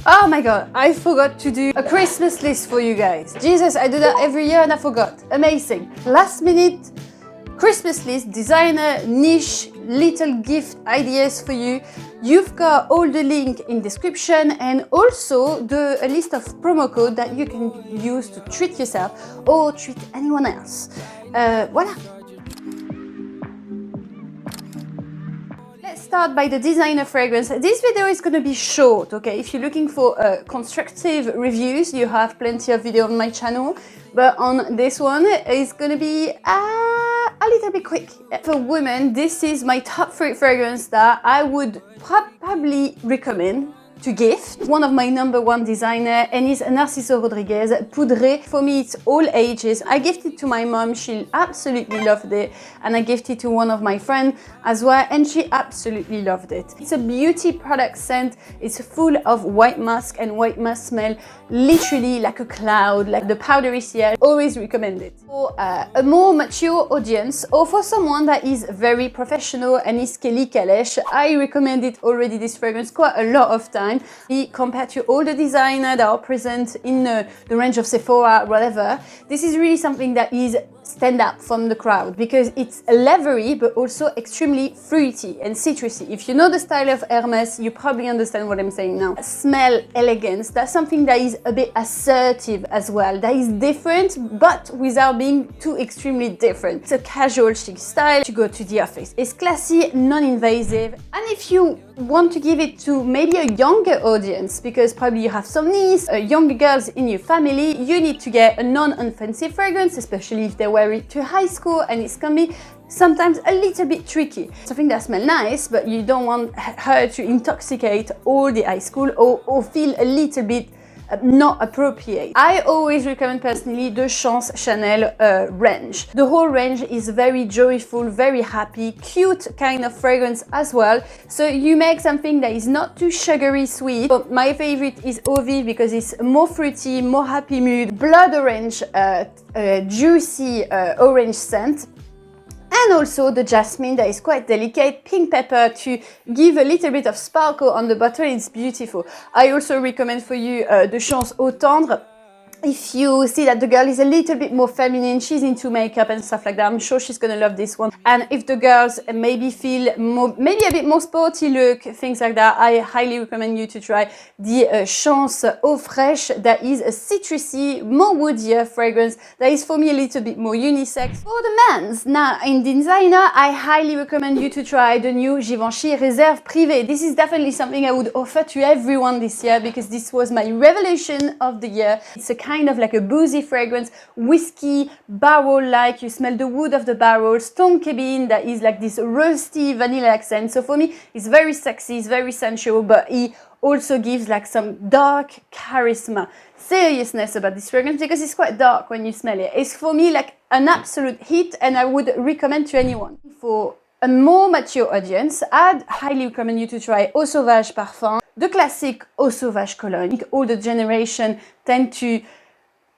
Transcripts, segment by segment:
Oh my god, I forgot to do a Christmas list for you guys. Jesus, I do that every year and I forgot. Amazing. Last minute Christmas list, designer, niche, little gift ideas for you. You've got all the link in description and also a list of promo code that you can use to treat yourself or treat anyone else. Voila. Let's start by the designer fragrance. This video is going to be short, okay? If you're looking for constructive reviews, you have plenty of video on my channel, but on this one, it's going to be a little bit quick. For women, this is my top 3 fragrance that I would probably recommend to gift. One of my #1 designer, and is Narciso Rodriguez Poudré. For me, it's all ages. I gifted it to my mom, she absolutely loved it, and I gifted it to one of my friends as well, and she absolutely loved it. It's a beauty product scent. It's full of white musk, and white musk smell literally like a cloud, like the powdery ciel. Always recommend it. For a more mature audience, or for someone that is very professional and is Kelly Kalesh, I recommended already this fragrance quite a lot of time. Compared to all the designers that are present in the range of Sephora, whatever, this is really something that is stand up from the crowd because it's leathery but also extremely fruity and citrusy. If you know the style of Hermes, you probably understand what I'm saying now. Smell elegance, that's something that is a bit assertive as well, that is different but without being too extremely different. It's a casual chic style to go to the office. It's classy, non-invasive, and if you want to give it to maybe a younger audience, because probably you have some nieces, younger girls in your family, you need to get a non-offensive fragrance, especially if they wear it to high school, and it's gonna be sometimes a little bit tricky. Something that smells nice, but you don't want her to intoxicate all the high school or feel a little bit not appropriate. I always recommend personally the Chance Chanel range. The whole range is very joyful, very happy, cute kind of fragrance as well. So you make something that is not too sugary sweet. But my favorite is Eau Vive because it's more fruity, more happy mood, blood orange, juicy orange scent. And also the jasmine that is quite delicate, pink pepper to give a little bit of sparkle on the bottle. It's beautiful. I also recommend for you the Chance Eau Tendre. If you see that the girl is a little bit more feminine, she's into makeup and stuff like that, I'm sure she's gonna love this one. And if the girls maybe feel more, maybe a bit more sporty look, things like that, I highly recommend you to try the Chance Eau Fraiche. That is a citrusy, more woodier fragrance that is for me a little bit more unisex. For the men's, now in designer, I highly recommend you to try the new Givenchy Réserve Privée. This is definitely something I would offer to everyone this year because this was my revelation of the year. It's a kind of like a boozy fragrance, whiskey, barrel-like, you smell the wood of the barrel, stone cabin that is like this rusty vanilla accent. So for me, it's very sexy, it's very sensual, but it also gives like some dark charisma, seriousness about this fragrance because it's quite dark when you smell it. It's for me like an absolute hit and I would recommend to anyone. For a more mature audience, I'd highly recommend you to try Eau Sauvage Parfum, the classic Eau Sauvage cologne. All the generation tend to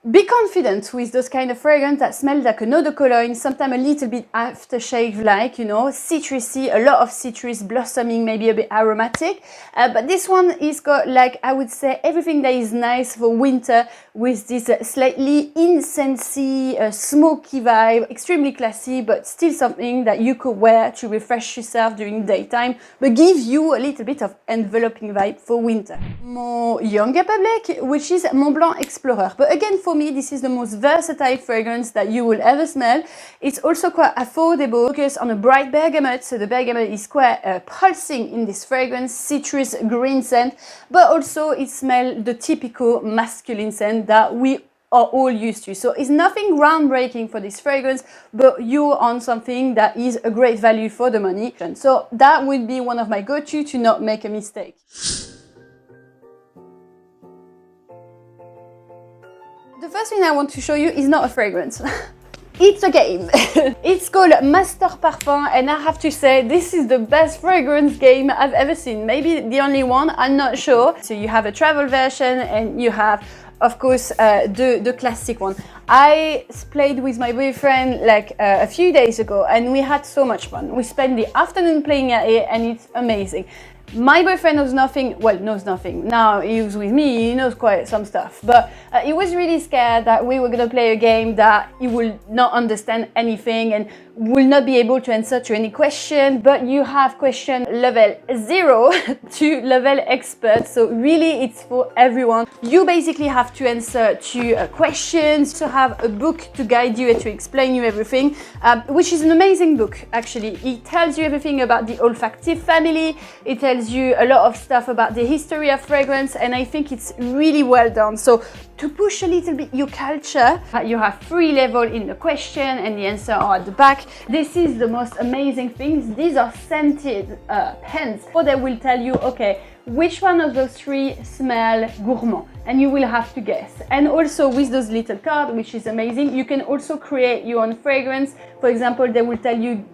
be confident with those kind of fragrance that smell like another cologne, sometimes a little bit aftershave like, you know, citrusy, a lot of citrus, blossoming, maybe a bit aromatic. But this one is got like, I would say, everything that is nice for winter with this slightly incensey, smoky vibe, extremely classy, but still something that you could wear to refresh yourself during daytime, but give you a little bit of enveloping vibe for winter. More younger public, which is Mont Blanc Explorer. But again, for me, this is the most versatile fragrance that you will ever smell. It's also quite affordable, focus on a bright bergamot, so the bergamot is quite pulsing in this fragrance, citrus green scent, but also it smells the typical masculine scent that we are all used to. So it's nothing groundbreaking for this fragrance, but you're on something that is a great value for the money. So that would be one of my go-to to not make a mistake. The first thing I want to show you is not a fragrance. It's a game. It's called Master Parfum, and I have to say this is the best fragrance game I've ever seen. Maybe the only one, I'm not sure. So you have a travel version and you have, of course, the classic one. I played with my boyfriend like a few days ago and we had so much fun. We spent the afternoon playing at it and it's amazing. My boyfriend knows nothing, well, knows nothing. Now he's with me, he knows quite some stuff. But he was really scared that we were gonna play a game that he will not understand anything and will not be able to answer to any question. But you have question level 0 to level expert. So really it's for everyone. You basically have to answer to questions, to have a book to guide you and to explain you everything, which is an amazing book actually. It tells you everything about the olfactive family. It tells you a lot of stuff about the history of fragrance, and I think it's really well done. So to push a little bit your culture, you have 3 levels in the question and the answer are at the back. This is the most amazing things. These are scented pens, so they will tell you, okay, which one of those 3 smell gourmand, and you will have to guess. And also with those little cards, which is amazing, you can also create your own fragrance. For example, they will tell you,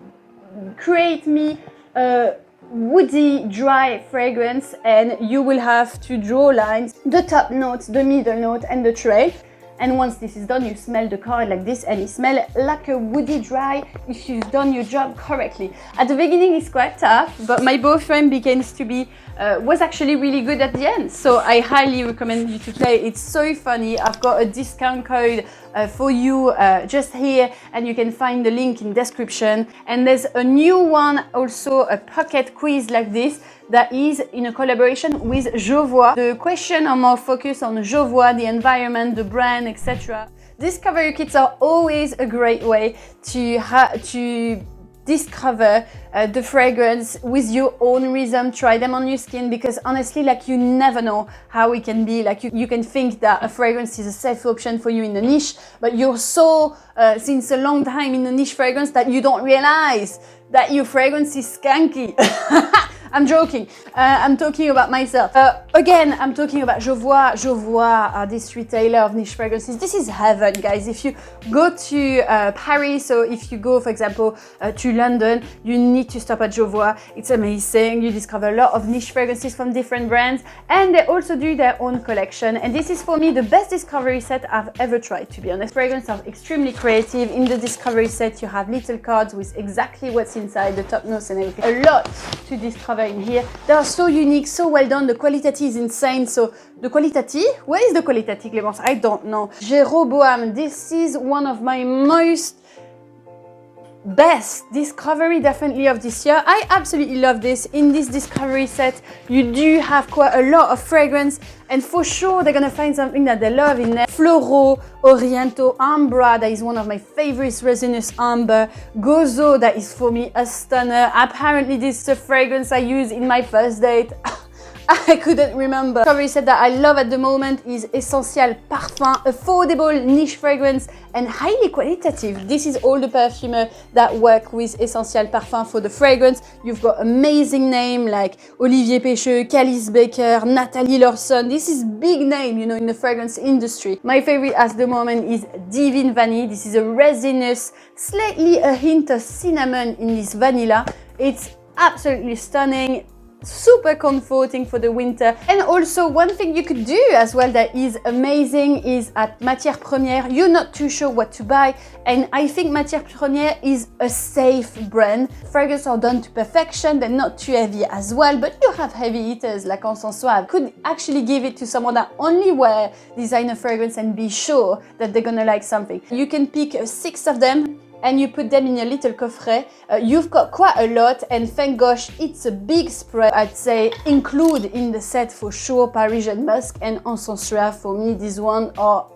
create me a woody dry fragrance, and you will have to draw lines, the top note, the middle note and the trail. And once this is done, you smell the card like this and it smells like a woody dry if you've done your job correctly. At the beginning it's quite tough, but my boyfriend was actually really good at the end. So I highly recommend you to play. It's so funny. I've got a discount code for you just here, and you can find the link in description. And there's a new one also, a pocket quiz like this, that is in a collaboration with JEROBOAM. The questions are more focused on JEROBOAM, the environment, the brand, etc. Discovery kits are always a great way to discover the fragrance with your own rhythm. Try them on your skin, because honestly, like, you never know how it can be. Like, you can think that a fragrance is a safe option for you in the niche, but you're so since a long time in the niche fragrance that you don't realize that your fragrance is skanky. I'm joking. I'm talking about myself. Again, I'm talking about JEROBOAM. JEROBOAM, this retailer of niche fragrances. This is heaven, guys. If you go to Paris, or if you go, for example, to London, you need to stop at JEROBOAM. It's amazing. You discover a lot of niche fragrances from different brands, and they also do their own collection. And this is, for me, the best discovery set I've ever tried, to be honest. Fragrances are extremely creative. In the discovery set, you have little cards with exactly what's inside, the top notes and everything. A lot to discover in here. They are so unique, so well done. The quality is insane. So the quality, where is the quality, Clémence? I don't know. JEROBOAM, this is one of my most best discovery definitely of this year. I absolutely love this. In this discovery set, you do have quite a lot of fragrance, and for sure they're gonna find something that they love in there. Floro, Oriento, Ambra, that is one of my favorites, resinous amber. Gozo, that is for me a stunner. Apparently this is a fragrance I use in my first date. I couldn't remember. Discovery set that I love at the moment is Essential Parfum, affordable niche fragrance and highly qualitative. This is all the perfumers that work with Essential Parfum for the fragrance. You've got amazing names like Olivier Pecheux, Calice Baker, Nathalie Lorson. This is big name, you know, in the fragrance industry. My favorite at the moment is Divine Vanille. This is a resinous, slightly a hint of cinnamon in this vanilla. It's absolutely stunning. Super comforting for the winter. And also one thing you could do as well that is amazing is at Matières Premières, you're not too sure what to buy, and I think Matières Premières is a safe brand. Fragrances are done to perfection, they're not too heavy as well, but you have heavy hitters like Encens Suave. Could actually give it to someone that only wear designer fragrance and be sure that they're gonna like something. You can pick 6 of them and you put them in a little coffret. You've got quite a lot, and thank gosh, it's a big spread. I'd say include in the set for sure Parisian Musk and Encens Suave. For me, these ones are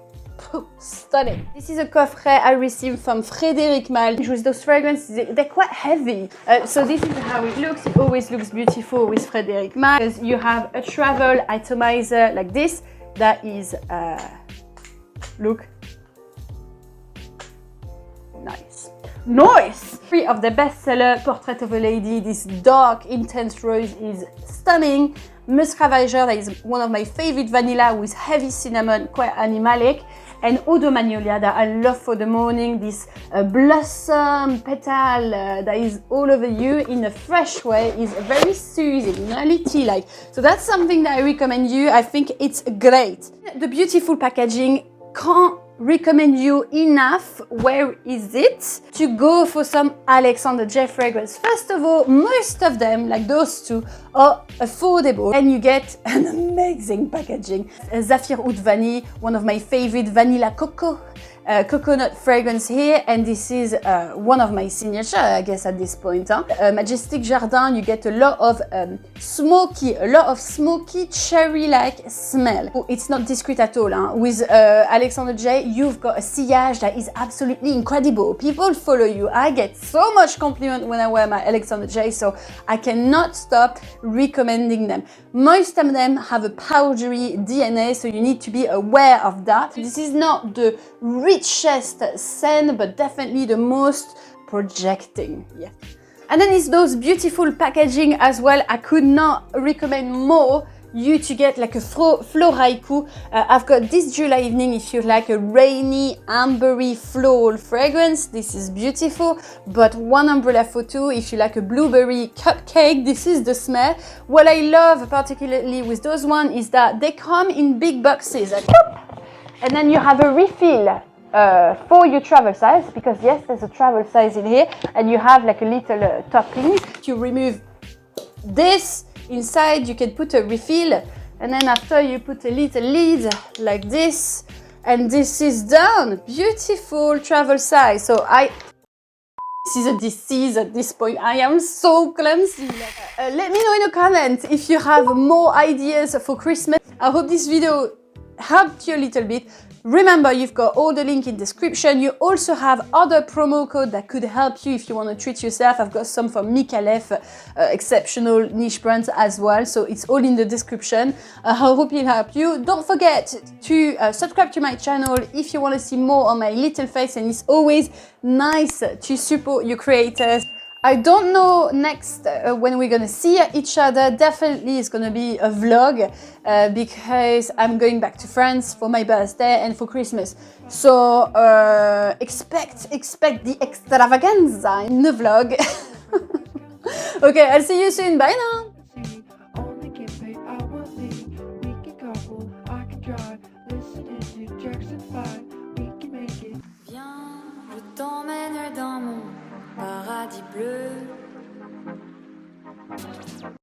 stunning. This is a coffret I received from FREDERIC MALLE. With those fragrances, they're quite heavy. So this is how it looks. It always looks beautiful with FREDERIC MALLE, because you have a travel atomizer like this that is, look, nice. 3 of the bestseller, Portrait of a Lady. This dark, intense rose is stunning. Musk Ravager, that is one of my favorite vanilla with heavy cinnamon, quite animalic. And Eau de Magnolia, that I love for the morning. This blossom petal that is all over you in a fresh way is very soothing, nearly tea-like. So that's something that I recommend you. I think it's great. The beautiful packaging, can't recommend you enough. Where is it? To go for some Alexandre J fragrance. First of all, most of them, like those two, are affordable and you get an amazing packaging. Zafir Oud Vanille, one of my favorite vanilla coconut fragrance here, and this is one of my signature, I guess, at this point. Majestic Jardin, you get a lot of smoky cherry-like smell. Oh, it's not discreet at all. Huh? With Alexandre J, you've got a sillage that is absolutely incredible. People follow you. I get so much compliment when I wear my Alexandre J, so I cannot stop recommending them. Most of them have a powdery DNA, so you need to be aware of that. This is not the richest scent, but definitely the most projecting. Yeah. And then it's those beautiful packaging as well. I could not recommend more you to get like a floraiku. I've got this July evening if you like a rainy ambery floral fragrance. This is beautiful, but one umbrella photo if you like a blueberry cupcake. This is the smell. What I love particularly with those one is that they come in big boxes, and then you have a refill for your travel size, because yes, there's a travel size in here, and you have like a little topping. You remove this. Inside you can put a refill, and then after you put a little lid like this, and this is done. Beautiful travel size. So this is a disease at this point. I am so clumsy. Let me know in the comments if you have more ideas for Christmas. I hope this video helped you a little bit. Remember, you've got all the link in description. You also have other promo code that could help you if you want to treat yourself. I've got some from MALLE, exceptional niche brands as well. So it's all in the description. I hope it'll help you. Don't forget to subscribe to my channel if you want to see more on my little face. And it's always nice to support your creators. I don't know next when we're gonna see each other. Definitely it's gonna be a vlog because I'm going back to France for my birthday and for Christmas. So expect the extravaganza in the vlog. Okay, I'll see you soon. Bye now. Viens, je t'emmène dans mon paradis bleu.